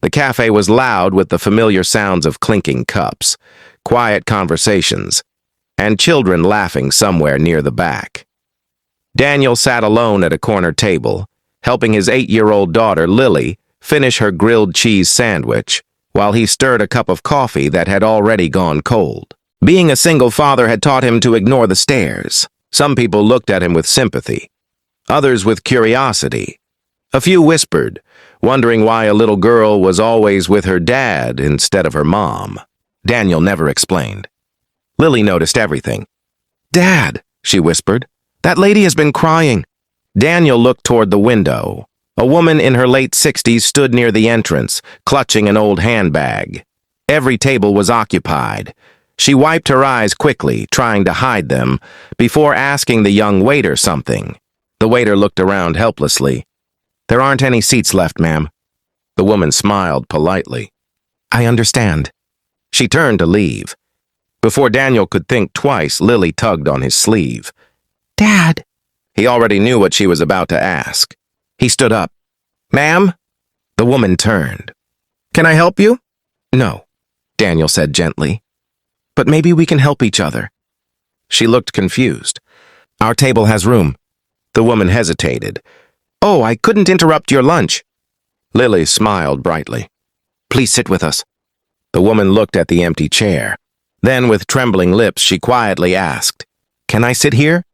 The cafe was loud with the familiar sounds of clinking cups, quiet conversations, and children laughing somewhere near the back. Daniel sat alone at a corner table, helping his 8-year-old daughter, Lily, finish her grilled cheese sandwich, while he stirred a cup of coffee that had already gone cold. Being a single father had taught him to ignore the stares. Some people looked at him with sympathy, others with curiosity. A few whispered, wondering why a little girl was always with her dad instead of her mom. Daniel never explained. Lily noticed everything. "Dad," she whispered, "that lady has been crying." Daniel looked toward the window. A woman in her late 60s stood near the entrance, clutching an old handbag. Every table was occupied. She wiped her eyes quickly, trying to hide them, before asking the young waiter something. The waiter looked around helplessly. "There aren't any seats left, ma'am." The woman smiled politely. "I understand." She turned to leave. Before Daniel could think twice, Lily tugged on his sleeve. "Dad." He already knew what she was about to ask. He stood up. "Ma'am?" The woman turned. "Can I help you?" "No," Daniel said gently. "But maybe we can help each other." She looked confused. "Our table has room." The woman hesitated. "Oh, I couldn't interrupt your lunch." Lily smiled brightly. "Please sit with us." The woman looked at the empty chair. Then, with trembling lips, she quietly asked, "Can I sit here?"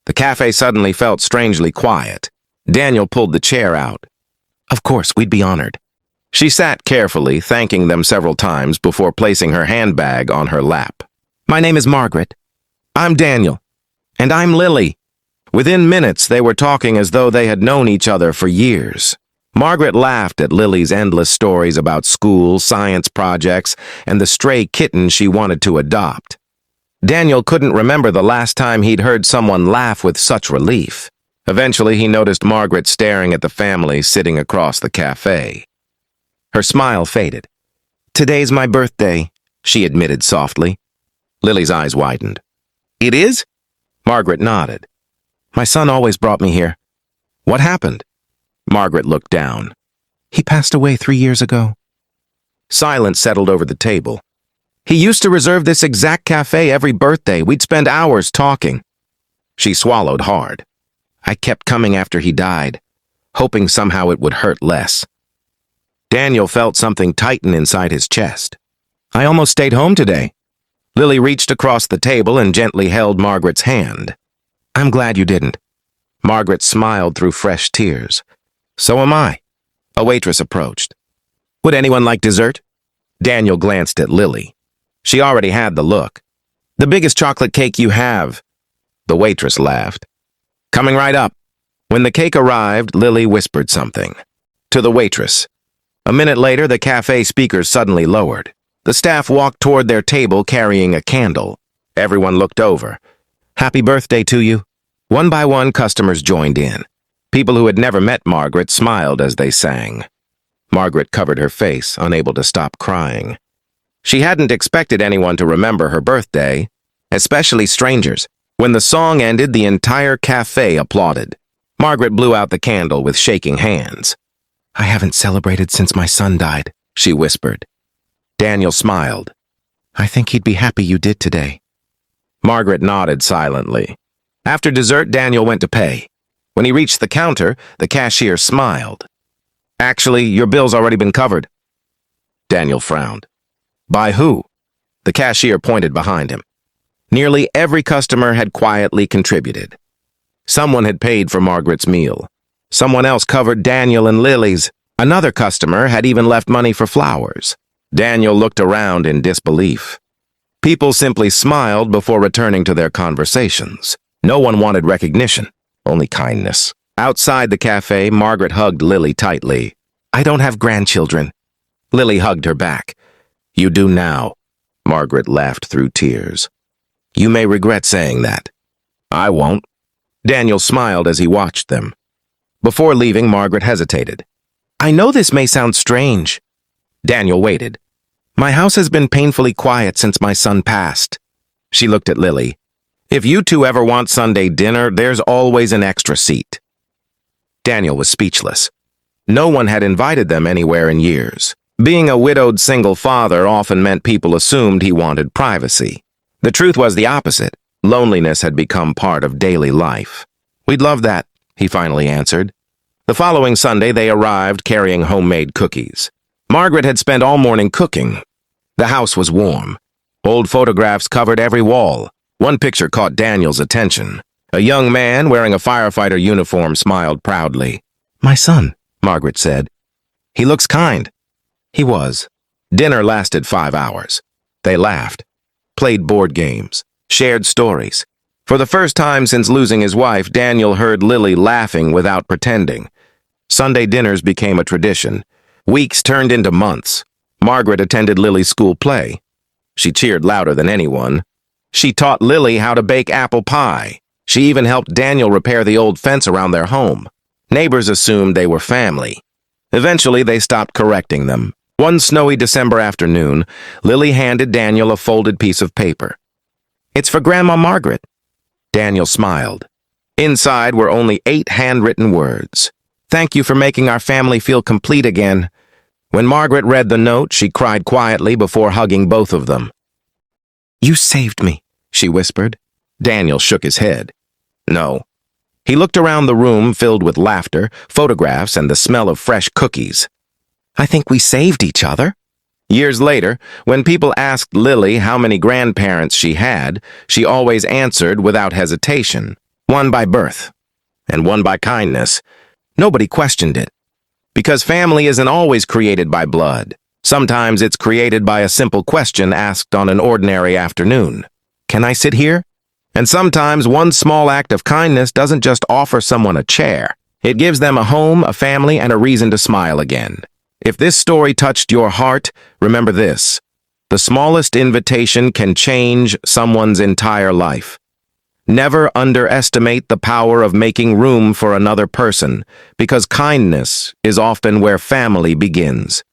The cafe suddenly felt strangely quiet. Daniel pulled the chair out. "Of course, we'd be honored." She sat carefully, thanking them several times before placing her handbag on her lap. "My name is Margaret." "I'm Daniel." "And I'm Lily." Within minutes, they were talking as though they had known each other for years. Margaret laughed at Lily's endless stories about school, science projects, and the stray kitten she wanted to adopt. Daniel couldn't remember the last time he'd heard someone laugh with such relief. Eventually, he noticed Margaret staring at the family sitting across the cafe. Her smile faded. "Today's my birthday," she admitted softly. Lily's eyes widened. "It is?" Margaret nodded. "My son always brought me here." "What happened?" Margaret looked down. "He passed away 3 years ago." Silence settled over the table. "He used to reserve this exact cafe every birthday. We'd spend hours talking." She swallowed hard. "I kept coming after he died, hoping somehow it would hurt less." Daniel felt something tighten inside his chest. "I almost stayed home today." Lily reached across the table and gently held Margaret's hand. "I'm glad you didn't." Margaret smiled through fresh tears. "So am I." A waitress approached. "Would anyone like dessert?" Daniel glanced at Lily. She already had the look. "The biggest chocolate cake you have." The waitress laughed. "Coming right up." When the cake arrived, Lily whispered something to the waitress. A minute later, the cafe speakers suddenly lowered. The staff walked toward their table carrying a candle. Everyone looked over. "Happy birthday to you." One by one, customers joined in. People who had never met Margaret smiled as they sang. Margaret covered her face, unable to stop crying. She hadn't expected anyone to remember her birthday, especially strangers. When the song ended, the entire cafe applauded. Margaret blew out the candle with shaking hands. "I haven't celebrated since my son died," she whispered. Daniel smiled. "I think he'd be happy you did today." Margaret nodded silently. After dessert, Daniel went to pay. When he reached the counter, the cashier smiled. "Actually, your bill's already been covered." Daniel frowned. "By who?" The cashier pointed behind him. Nearly every customer had quietly contributed. Someone had paid for Margaret's meal. Someone else covered Daniel and Lily's. Another customer had even left money for flowers. Daniel looked around in disbelief. People simply smiled before returning to their conversations. No one wanted recognition, only kindness. Outside the cafe, Margaret hugged Lily tightly. "I don't have grandchildren." Lily hugged her back. "You do now." Margaret laughed through tears. "You may regret saying that." "I won't." Daniel smiled as he watched them. Before leaving, Margaret hesitated. "I know this may sound strange." Daniel waited. "My house has been painfully quiet since my son passed." She looked at Lily. "If you two ever want Sunday dinner, there's always an extra seat." Daniel was speechless. No one had invited them anywhere in years. Being a widowed single father often meant people assumed he wanted privacy. The truth was the opposite. Loneliness had become part of daily life. "We'd love that," he finally answered. The following Sunday, they arrived carrying homemade cookies. Margaret had spent all morning cooking. The house was warm. Old photographs covered every wall. One picture caught Daniel's attention. A young man wearing a firefighter uniform smiled proudly. "My son," Margaret said. "He looks kind." He was. Dinner lasted 5 hours. They laughed, played board games, shared stories. For the first time since losing his wife, Daniel heard Lily laughing without pretending. Sunday dinners became a tradition. Weeks turned into months. Margaret attended Lily's school play. She cheered louder than anyone. She taught Lily how to bake apple pie. She even helped Daniel repair the old fence around their home. Neighbors assumed they were family. Eventually, they stopped correcting them. One snowy December afternoon, Lily handed Daniel a folded piece of paper. "It's for Grandma Margaret." Daniel smiled. Inside were only 8 handwritten words. "Thank you for making our family feel complete again." When Margaret read the note, she cried quietly before hugging both of them. "You saved me," she whispered. Daniel shook his head. "No." He looked around the room filled with laughter, photographs, and the smell of fresh cookies. "I think we saved each other." Years later, when people asked Lily how many grandparents she had, she always answered without hesitation. One by birth, and one by kindness. Nobody questioned it. Because family isn't always created by blood. Sometimes it's created by a simple question asked on an ordinary afternoon. "Can I sit here?" And sometimes one small act of kindness doesn't just offer someone a chair. It gives them a home, a family, and a reason to smile again. If this story touched your heart, remember this. The smallest invitation can change someone's entire life. Never underestimate the power of making room for another person, because kindness is often where family begins.